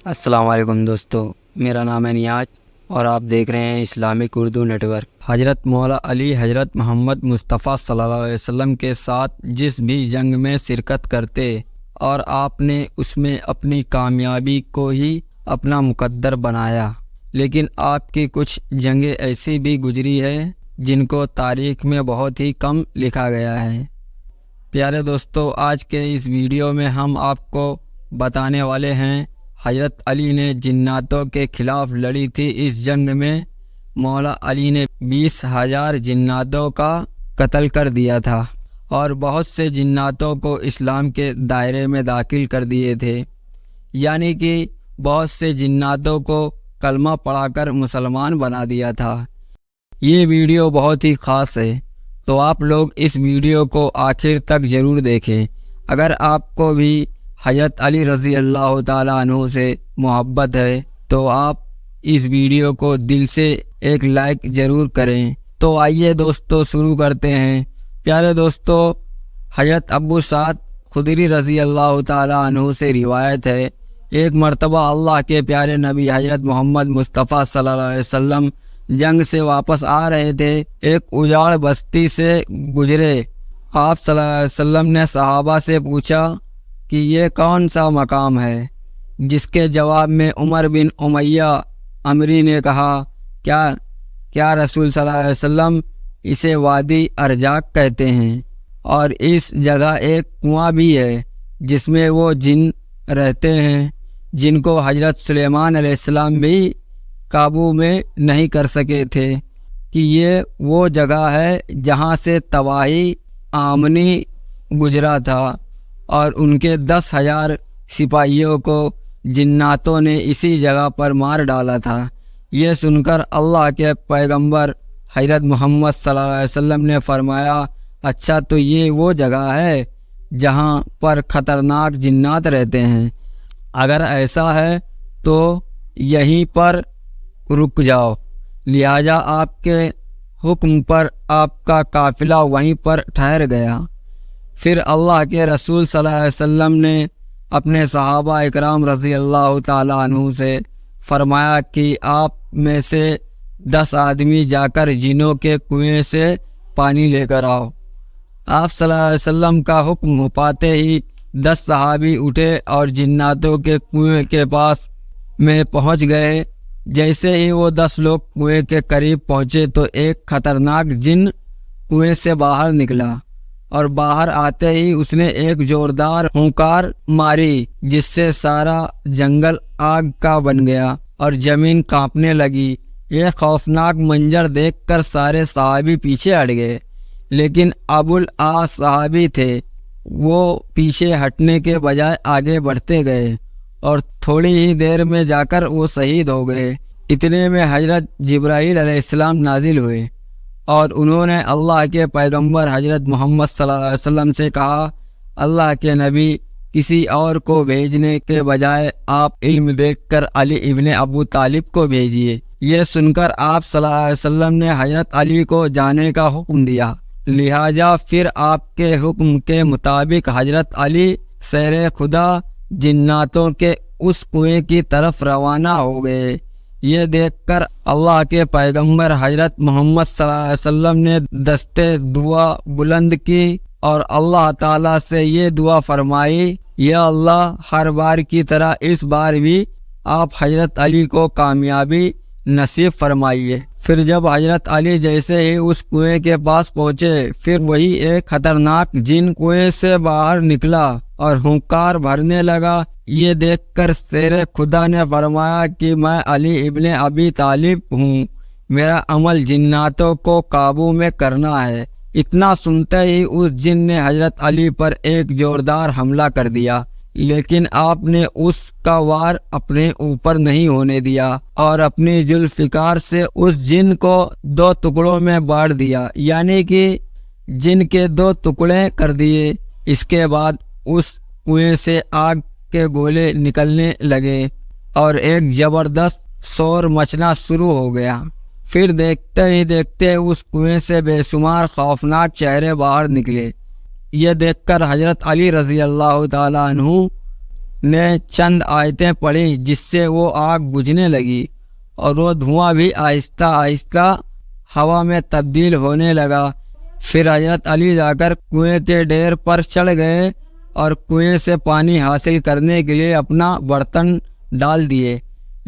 السلام علیکم دوستو، میرا نام ہے نیاز اور آپ دیکھ رہے ہیں اسلامک اردو نیٹ ورک۔ حضرت مولا علی حضرت محمد مصطفیٰ صلی اللہ علیہ وسلم کے ساتھ جس بھی جنگ میں شرکت کرتے اور آپ نے اس میں اپنی کامیابی کو ہی اپنا مقدر بنایا، لیکن آپ کی کچھ جنگیں ایسی بھی گزری ہے جن کو تاریخ میں بہت ہی کم لکھا گیا ہے۔ پیارے دوستو، آج کے اس ویڈیو میں ہم آپ کو بتانے والے ہیں حضرت علی نے جناتوں کے خلاف لڑی تھی اس جنگ میں مولا علی نے 20,000 جناتوں کا قتل کر دیا تھا اور بہت سے جناتوں کو اسلام کے دائرے میں داخل کر دیے تھے، یعنی کہ بہت سے جناتوں کو کلمہ پڑھا کر مسلمان بنا دیا تھا۔ یہ ویڈیو بہت ہی خاص ہے، تو آپ لوگ اس ویڈیو کو آخر تک ضرور دیکھیں۔ اگر آپ کو بھی حضرت علی رضی اللہ تعالیٰ عنہ سے محبت ہے تو آپ اس ویڈیو کو دل سے ایک لائک ضرور کریں۔ تو آئیے دوستو شروع کرتے ہیں۔ پیارے دوستو، حضرت ابو سعد خدری رضی اللہ تعالیٰ عنہ سے روایت ہے، ایک مرتبہ اللہ کے پیارے نبی حضرت محمد مصطفیٰ صلی اللہ علیہ وسلم جنگ سے واپس آ رہے تھے، ایک اجاڑ بستی سے گزرے۔ آپ صلی اللہ علیہ وسلم نے صحابہ سے پوچھا کہ یہ کون سا مقام ہے، جس کے جواب میں عمر بن امیہ عمری نے کہا، کیا رسول صلی اللہ علیہ وسلم، اسے وادی ارجاق کہتے ہیں، اور اس جگہ ایک کنواں بھی ہے جس میں وہ جن رہتے ہیں جن کو حضرت سلیمان علیہ السلام بھی قابو میں نہیں کر سکے تھے، کہ یہ وہ جگہ ہے جہاں سے تباہی آمنی گزرا تھا اور ان کے 10,000 سپاہیوں کو جناتوں نے اسی جگہ پر مار ڈالا تھا۔ یہ سن کر اللہ کے پیغمبر حضرت محمد صلی اللہ علیہ وسلم نے فرمایا، اچھا تو یہ وہ جگہ ہے جہاں پر خطرناک جنات رہتے ہیں، اگر ایسا ہے تو یہیں پر رک جاؤ۔ لہٰذا آپ کے حکم پر آپ کا قافلہ وہیں پر ٹھہر گیا۔ پھر اللہ کے رسول صلی اللہ علیہ وسلم نے اپنے صحابہ اکرام رضی اللہ تعالیٰ عنہ سے فرمایا کہ آپ میں سے 10 آدمی جا کر جنوں کے کنویں سے پانی لے کر آؤ۔ آپ صلی اللہ علیہ وسلم کا حکم پاتے ہی 10 صحابی اٹھے اور جناتوں کے کنویں کے پاس میں پہنچ گئے۔ جیسے ہی وہ 10 لوگ کنویں کے قریب پہنچے تو ایک خطرناک جن کنویں سے باہر نکلا، اور باہر آتے ہی اس نے ایک زوردار ہونکار ماری جس سے سارا جنگل آگ کا بن گیا اور زمین کانپنے لگی۔ یہ خوفناک منظر دیکھ کر سارے صحابی پیچھے ہٹ گئے، لیکن ابو العاص صحابی تھے، وہ پیچھے ہٹنے کے بجائے آگے بڑھتے گئے اور تھوڑی ہی دیر میں جا کر وہ شہید ہو گئے۔ اتنے میں حضرت جبرائیل علیہ السلام نازل ہوئے اور انہوں نے اللہ کے پیغمبر حضرت محمد صلی اللہ علیہ وسلم سے کہا، اللہ کے نبی، کسی اور کو بھیجنے کے بجائے آپ علم دیکھ کر علی ابن ابو طالب کو بھیجیے۔ یہ سن کر آپ صلی اللہ علیہ وسلم نے حضرت علی کو جانے کا حکم دیا، لہٰذا پھر آپ کے حکم کے مطابق حضرت علی سیر خدا جناتوں کے اس کنویں کی طرف روانہ ہو گئے۔ یہ دیکھ کر اللہ کے پیغمبر حضرت محمد صلی اللہ علیہ وسلم نے دستے دعا بلند کی اور اللہ تعالیٰ سے یہ دعا فرمائی، یا اللہ، ہر بار کی طرح اس بار بھی آپ حضرت علی کو کامیابی نصیب فرمائیے۔ پھر جب حضرت علی جیسے ہی اس کنویں کے پاس پہنچے، پھر وہی ایک خطرناک جن کنویں سے باہر نکلا اور ہونکار بھرنے لگا۔ یہ دیکھ کر شیر خدا نے فرمایا کہ میں علی ابن ابی طالب ہوں، میرا عمل جناتوں کو قابو میں کرنا ہے۔ اتنا سنتے ہی اس جن نے حضرت علی پر ایک زوردار حملہ کر دیا، لیکن آپ نے اس کا وار اپنے اوپر نہیں ہونے دیا اور اپنی ذوالفقار سے اس جن کو 2 ٹکڑوں میں بانٹ دیا، یعنی کہ جن کے 2 ٹکڑے کر دیے۔ اس کے بعد اس کنویں سے آگ کے گولے نکلنے لگے اور ایک زبردست شور مچنا شروع ہو گیا۔ پھر دیکھتے ہی دیکھتے اس کنویں سے بے شمار خوفناک چہرے باہر نکلے۔ یہ دیکھ کر حضرت علی رضی اللہ تعالیٰ عنہ نے چند آیتیں پڑھی جس سے وہ آگ بجھنے لگی اور وہ دھواں بھی آہستہ آہستہ ہوا میں تبدیل ہونے لگا۔ پھر حضرت علی جا کر کنویں کے ڈیر پر چڑھ گئے اور کنویں سے پانی حاصل کرنے کے لیے اپنا برتن ڈال دیے،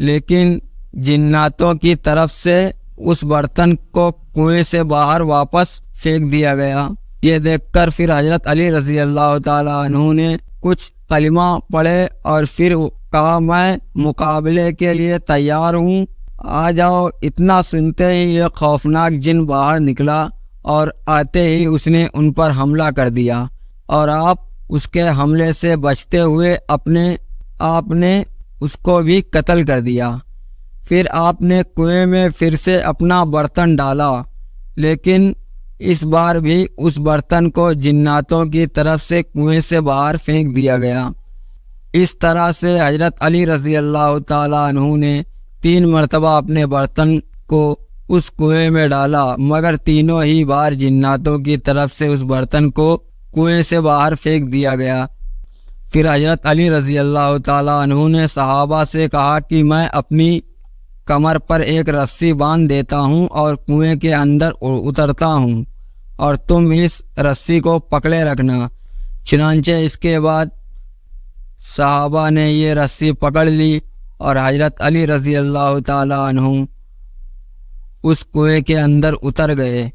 لیکن جناتوں کی طرف سے اس برتن کو کنویں سے باہر واپس پھینک دیا گیا۔ یہ دیکھ کر پھر حضرت علی رضی اللہ تعالیٰ عنہ نے کچھ کلمہ پڑھے اور پھر کہا میں مقابلے کے لیے تیار ہوں، آ جاؤ۔ اتنا سنتے ہی یہ خوفناک جن باہر نکلا اور آتے ہی اس نے ان پر حملہ کر دیا اور آپ اس کے حملے سے بچتے ہوئے آپ نے اس کو بھی قتل کر دیا۔ پھر آپ نے کنویں میں پھر سے اپنا برتن ڈالا، لیکن اس بار بھی اس برتن کو جناتوں کی طرف سے کنویں سے باہر پھینک دیا گیا۔ اس طرح سے حضرت علی رضی اللہ تعالیٰ عنہ نے 3 مرتبہ اپنے برتن کو اس کنویں میں ڈالا، مگر تینوں ہی بار جناتوں کی طرف سے اس برتن کو کنویں سے باہر پھینک دیا گیا۔ پھر حضرت علی رضی اللہ تعالیٰ عنہ نے صحابہ سے کہا کہ میں اپنی کمر پر ایک رسی باندھ دیتا ہوں اور کنویں کے اندر اترتا ہوں اور تم اس رسی کو پکڑے رکھنا۔ چنانچہ اس کے بعد صحابہ نے یہ رسی پکڑ لی اور حضرت علی رضی اللہ تعالیٰ عنہ اس کنویں کے اندر اتر گئے۔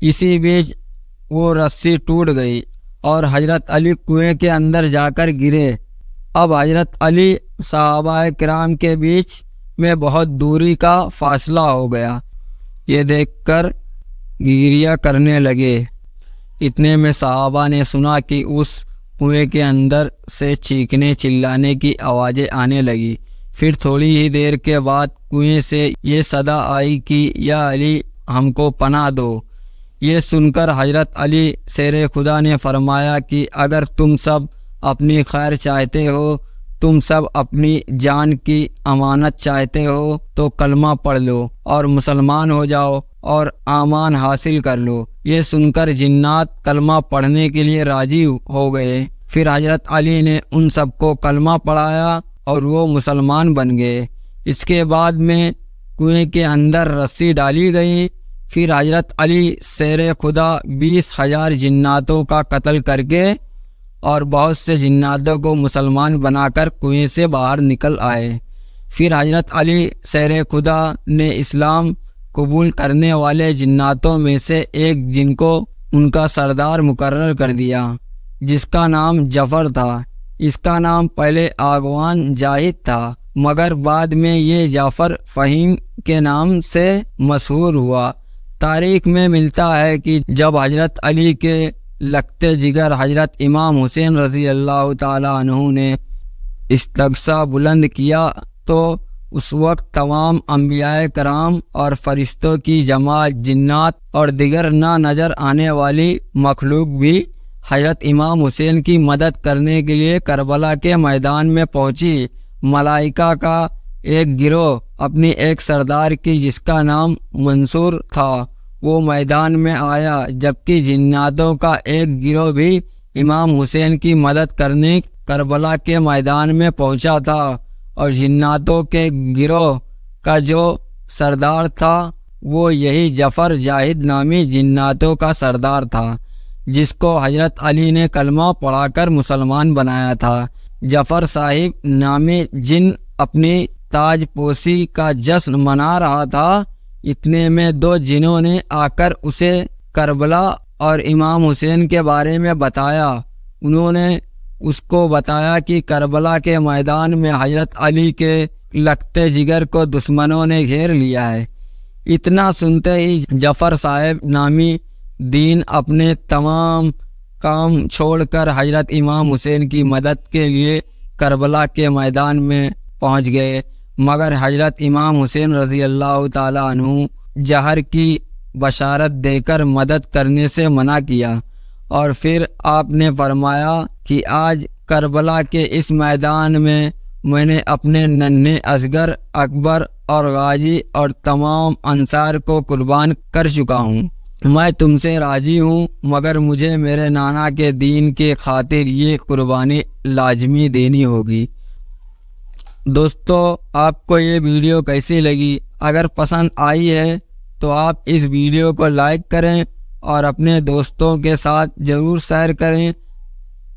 اسی بیچ وہ رسی ٹوٹ گئی اور حضرت علی کنویں کے اندر جا کر گرے۔ اب حضرت علی صحابہ کرام کے بیچ میں بہت دوری کا فاصلہ ہو گیا۔ یہ دیکھ کر گریہ کرنے لگے۔ اتنے میں صحابہ نے سنا کہ اس کنویں کے اندر سے چیخنے چلانے کی آوازیں آنے لگی۔ پھر تھوڑی ہی دیر کے بعد کنویں سے یہ صدا آئی کہ یا علی ہم کو پناہ دو۔ یہ سن کر حضرت علی شیر خدا نے فرمایا کہ اگر تم سب اپنی خیر چاہتے ہو، تم سب اپنی جان کی امانت چاہتے ہو تو کلمہ پڑھ لو اور مسلمان ہو جاؤ اور امان حاصل کر لو۔ یہ سن کر جنات کلمہ پڑھنے کے لیے راضی ہو گئے۔ پھر حضرت علی نے ان سب کو کلمہ پڑھایا اور وہ مسلمان بن گئے۔ اس کے بعد میں کنویں کے اندر رسی ڈالی گئی۔ پھر حضرت علی شیر خدا 20,000 جناتوں کا قتل کر کے اور بہت سے جناتوں کو مسلمان بنا کر کنویں سے باہر نکل آئے۔ پھر حضرت علی شیر خدا نے اسلام قبول کرنے والے جناتوں میں سے ایک جن کو ان کا سردار مقرر کر دیا، جس کا نام جعفر تھا۔ اس کا نام پہلے آغوان جاہد تھا، مگر بعد میں یہ جعفر فہیم کے نام سے مشہور ہوا۔ تاریخ میں ملتا ہے کہ جب حضرت علی کے لگتے جگر حضرت امام حسین رضی اللہ تعالیٰ عنہ نے استغاثہ بلند کیا تو اس وقت تمام انبیاء کرام اور فرشتوں کی جماعت، جنات اور دیگر نہ نظر آنے والی مخلوق بھی حضرت امام حسین کی مدد کرنے کے لیے کربلا کے میدان میں پہنچی۔ ملائکہ کا ایک گروہ اپنی ایک سردار کی جس کا نام منصور تھا وہ میدان میں آیا، جبکہ جناتوں کا ایک گروہ بھی امام حسین کی مدد کرنے کربلا کے میدان میں پہنچا تھا، اور جناتوں کے گروہ کا جو سردار تھا وہ یہی جعفر جاہد نامی جناتوں کا سردار تھا، جس کو حضرت علی نے کلمہ پڑھا کر مسلمان بنایا تھا۔ جعفر صاحب نامی جن اپنی تاج پوشی کا جشن منا رہا تھا۔ اتنے میں 2 جنوں نے آ کر اسے کربلا اور امام حسین کے بارے میں بتایا۔ انہوں نے اس کو بتایا کہ کربلا کے میدان میں حضرت علی کے لگتے جگر کو دشمنوں نے گھیر لیا ہے۔ اتنا سنتے ہی جعفر صاحب نامی دین اپنے تمام کام چھوڑ کر حضرت امام حسین کی مدد کے لیے کربلا کے میدان میں پہنچ گئے، مگر حضرت امام حسین رضی اللہ تعالیٰ عنہ جہر کی بشارت دے کر مدد کرنے سے منع کیا، اور پھر آپ نے فرمایا کہ آج کربلا کے اس میدان میں نے اپنے ننھے اصغر، اکبر اور غازی اور تمام انصار کو قربان کر چکا ہوں۔ میں تم سے راضی ہوں، مگر مجھے میرے نانا کے دین کی خاطر یہ قربانی لازمی دینی ہوگی۔ دوستو، آپ کو یہ ویڈیو کیسی لگی؟ اگر پسند آئی ہے تو آپ اس ویڈیو کو لائک کریں اور اپنے دوستوں کے ساتھ ضرور شیئر کریں۔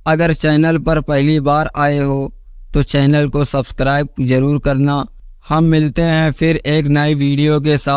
اگر چینل پر پہلی بار آئے ہو تو چینل کو سبسکرائب ضرور کرنا۔ ہم ملتے ہیں پھر ایک نئی ویڈیو کے ساتھ۔